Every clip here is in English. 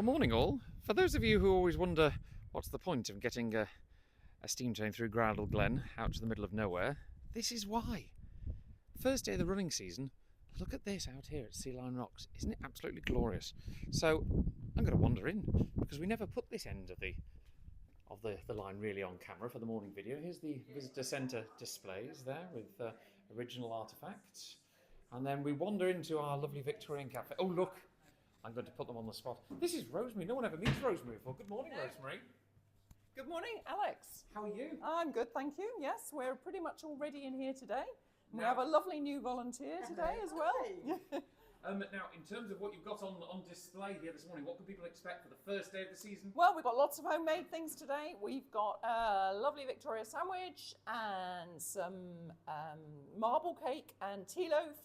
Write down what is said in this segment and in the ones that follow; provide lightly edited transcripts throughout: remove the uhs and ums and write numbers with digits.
Morning all. For those of you who always wonder what's the point of getting a steam train through Groudle Glen out to the middle of nowhere, this is why. First day of the running season, look at this out here at Sea Lion Rocks. Isn't it absolutely glorious? So I'm going to wander in because we never put this end of the line really on camera for the morning video. Here's the visitor centre displays there with original artefacts. And then we wander into our lovely Victorian cafe. Oh look, I'm going to put them on the spot. This is Rosemary. No one ever meets Rosemary before. Good morning, Rosemary. Good morning, Alex. How are you? I'm good, thank you. Yes, we're pretty much already in here today. We have a lovely new volunteer today as well. Now, in terms of what you've got on display here this morning, what can people expect for the first day of the season? Well, we've got lots of homemade things today. We've got a lovely Victoria sandwich and some marble cake and tea loaf.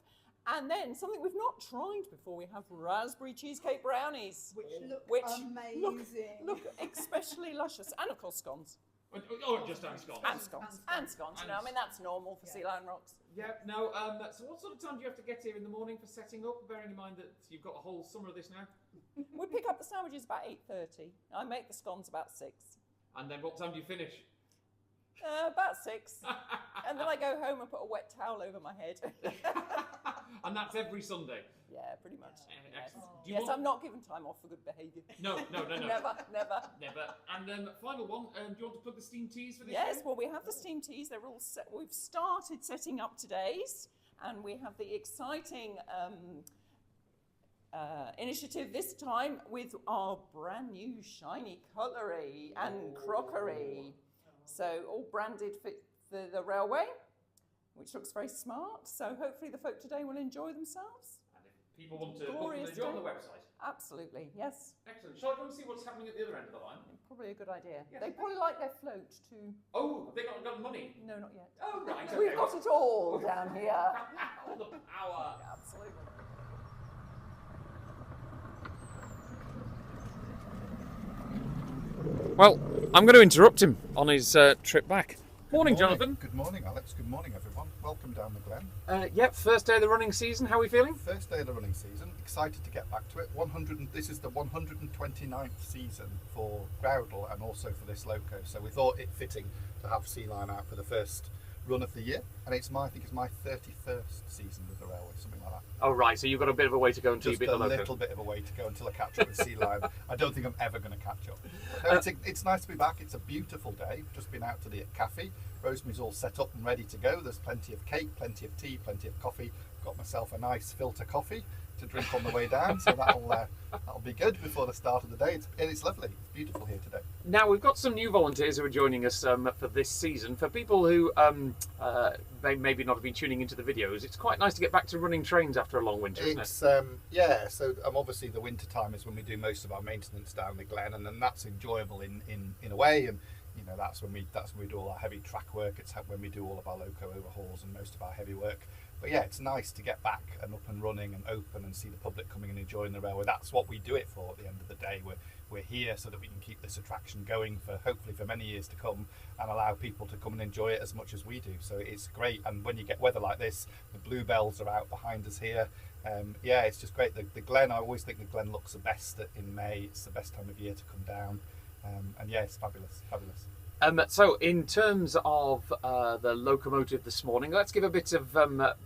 And then something we've not tried before, we have raspberry cheesecake brownies. Which look amazing. Look especially luscious. And of course scones. Oh, just scones. And scones. And scones. You know, I mean, that's normal for Sea Lion Rocks. Yeah, no, so what sort of time do you have to get here in the morning for setting up, bearing in mind that you've got a whole summer of this now? We pick up the sandwiches about 8:30. I make the scones about 6. And then what time do you finish? About 6. And then I go home and put a wet towel over my head. And that's every Sunday? Yeah, pretty much. Yes, I'm not given time off for good behaviour. No. Never. And final one, do you want to plug the steam teas for this Yes, year? well, we have the steam teas. They're all set. We've started setting up today's, and we have the exciting initiative this time with our brand new shiny cutlery and crockery. So all branded for the railway, which looks very smart. So hopefully the folk today will enjoy themselves. And if people want to book them, they're on the website. Absolutely, yes. Excellent. Shall I go and see what's happening at the other end of the line? Probably a good idea. Yes. They probably like their float too. Oh, have they got money? No, not yet. Oh, right. We've got it all down here. All the power. Absolutely. Well, I'm going to interrupt him on his trip back. Morning, Jonathan. Good morning, Alex. Good morning, everyone. Welcome down the Glen. Yep, first day of the running season. How are we feeling? First day of the running season. Excited to get back to it. This is the 129th season for Groudle and also for this loco. So we thought it fitting to have Sea Lion out for the first run of the year, and I think it's my 31st season with the railway, something like that. Oh right, so you've got a bit of a way to go until you beat the loco. Just a little bit of a way to go until I catch up with Sea Lion. I don't think I'm ever going to catch up. No, it's nice to be back. It's a beautiful day. Just been out to the cafe. Rosemary's all set up and ready to go. There's plenty of cake, plenty of tea, plenty of coffee. Got myself a nice filter coffee to drink on the way down, so that'll be good before the start of the day. It's lovely. It's beautiful here today. Now we've got some new volunteers who are joining us for this season. For people who maybe not have been tuning into the videos, it's quite nice to get back to running trains after a long winter, isn't it? Yeah. So obviously the winter time is when we do most of our maintenance down the Glen, and then that's enjoyable in a way. And you know that's when we do all our heavy track work. It's when we do all of our loco overhauls and most of our heavy work. But yeah, it's nice to get back and up and running and open and see the public coming and enjoying the railway. That's what we do it for at the end of the day. We're here so that we can keep this attraction going for hopefully for many years to come and allow people to come and enjoy it as much as we do. So it's great. And when you get weather like this, the bluebells are out behind us here. Yeah, it's just great. The Glen, I always think the Glen looks the best in May. It's the best time of year to come down. And yeah, it's fabulous. So in terms of the locomotive this morning, let's give a bit of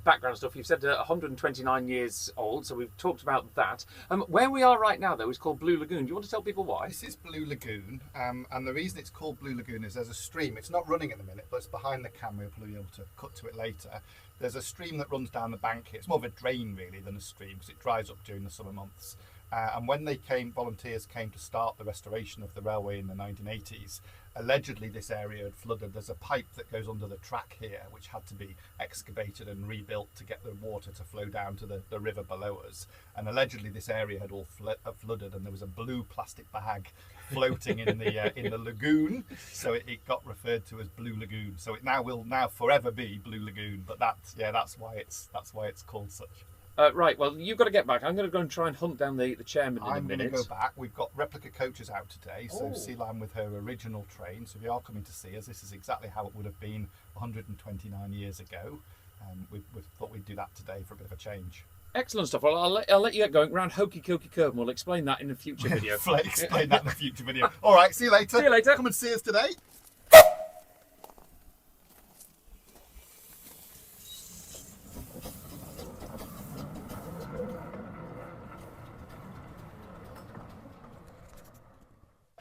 background stuff. You've said 129 years old, so we've talked about that. Where we are right now, though, is called Blue Lagoon. Do you want to tell people why? This is Blue Lagoon, and the reason it's called Blue Lagoon is there's a stream. It's not running at the minute, but it's behind the camera. We'll probably be able to cut to it later. There's a stream that runs down the bank here. It's more of a drain, really, than a stream, because it dries up during the summer months. And when volunteers came to start the restoration of the railway in the 1980s, allegedly this area had flooded. There's a pipe that goes under the track here, which had to be excavated and rebuilt to get the water to flow down to the river below us. And allegedly this area had all flooded, and there was a blue plastic bag floating in the lagoon, so it got referred to as Blue Lagoon. So it will forever be Blue Lagoon. But that's why it's called such. Right, well, you've got to get back. I'm going to go and try and hunt down the chairman in a minute. I'm going to go back. We've got replica coaches out today, so Sea Lion with her original train. So if you are coming to see us, this is exactly how it would have been 129 years ago. We thought we'd do that today for a bit of a change. Excellent stuff. Well, I'll let you get going around Hokey Cokey Curve, and we'll explain that in a future video. Explain that in a future video. All right, see you later. See you later. Come and see us today.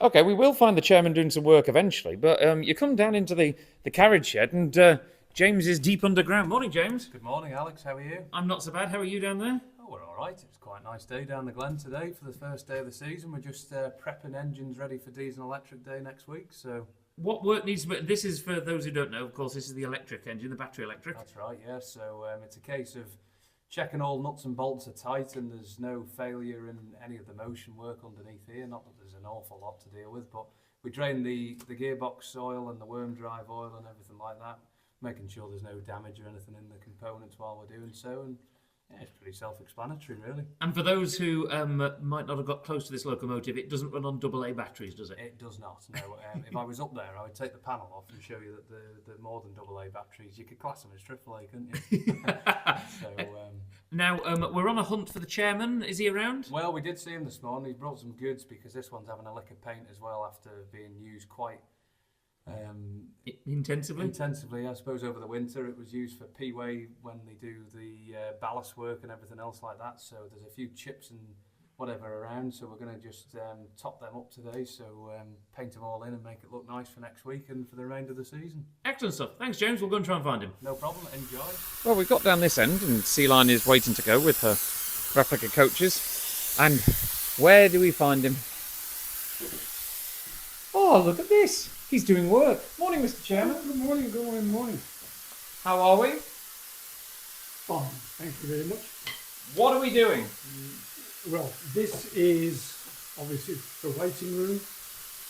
Okay, we will find the chairman doing some work eventually, but you come down into the carriage shed, and James is deep underground. Morning, James. Good morning, Alex. How are you? I'm not so bad. How are you down there? Oh, we're all right. It was quite a nice day down the Glen today for the first day of the season. We're just prepping engines ready for diesel and electric day next week. So What work needs to be... This is, for those who don't know, of course, this is the electric engine, the battery electric. that's right, yeah. So it's a case of checking all nuts and bolts are tight and there's no failure in any of the motion work underneath here. Not that there's an awful lot to deal with, but we drain the gearbox oil and the worm drive oil and everything like that, making sure there's no damage or anything in the components while we're doing so. And yeah, it's pretty self-explanatory, really. And for those who might not have got close to this locomotive, it doesn't run on AA batteries, does it? It does not, no. If I was up there, I would take the panel off and show you that the more than AA batteries, you could class them as AAA, couldn't you? So, now, we're on a hunt for the chairman. Is he around? well, we did see him this morning. He brought some goods because this one's having a lick of paint as well after being used quite Intensively? I suppose, over the winter. It was used for P-Way when they do the ballast work and everything else like that. So there's a few chips and whatever around. So we're going to just top them up today. So paint them all in and make it look nice for next week and for the remainder of the season. Excellent stuff. Thanks, James. We'll go and try and find him. No problem. Enjoy. Well, we've got down this end, and Sea Line is waiting to go with her replica coaches. And where do we find him? Oh, look at this. He's doing work. Morning, Mr. Chairman. Good morning, good morning. How are we? Fine, thank you very much. What are we doing? Well, this is obviously the waiting room.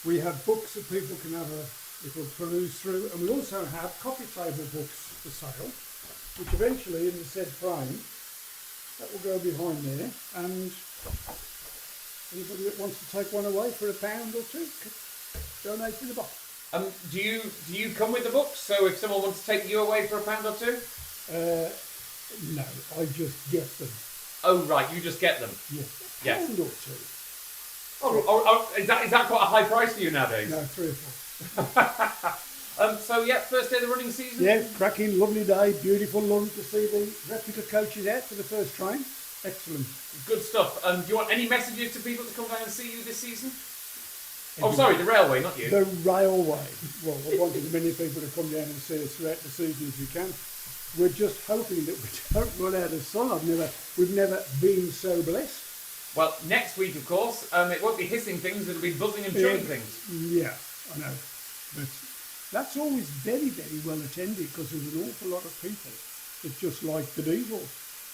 We have books that people can have a little peruse through, and we also have coffee table books for sale, which eventually in the said frame, that will go behind there, and anybody that wants to take one away for £1 or £2, donate to the box. Do you come with the books? So if someone wants to take you away for £1 or £2? No, I just get them. Oh right, you just get them. Yeah, Yes. £1 or £2. Oh, is that quite a high price for you nowadays? No, 3 or 4. So yeah, first day of the running season. Yeah, cracking, lovely day, beautiful, lovely to see the replica coaches out for the first train. Excellent. Good stuff. Do you want any messages to people to come down and see you this season? Oh, sorry, the railway, not you. The railway. Well, I want as many people to come down and see us throughout the season as we can. We're just hoping that we don't run out of sun. We've never been so blessed. Well, next week, of course, it won't be hissing things, it'll be buzzing and chewing things. Yeah, I know. But that's always very, very well attended because there's an awful lot of people that just like the diesel.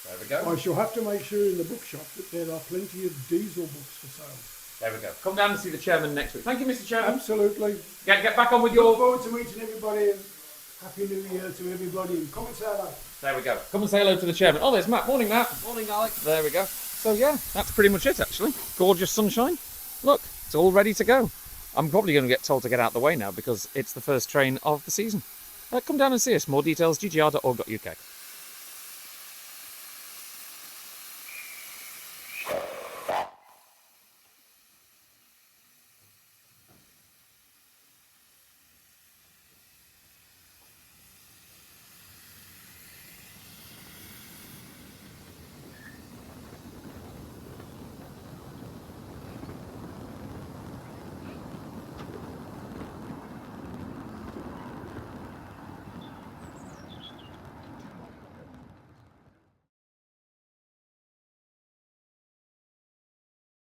There we go. I shall have to make sure in the bookshop that there are plenty of diesel books for sale. There we go. Come down and see the chairman next week. Thank you, Mr. Chairman. Absolutely. Get back on with Look your... forward to meeting everybody and Happy New Year to everybody and come and say hello. There we go. Come and say hello to the chairman. Oh, there's Matt. Morning, Matt. Morning, Alex. There we go. So yeah, that's pretty much it actually. Gorgeous sunshine. Look, it's all ready to go. I'm probably going to get told to get out of the way now because it's the first train of the season. Come down and see us. More details, ggr.org.uk.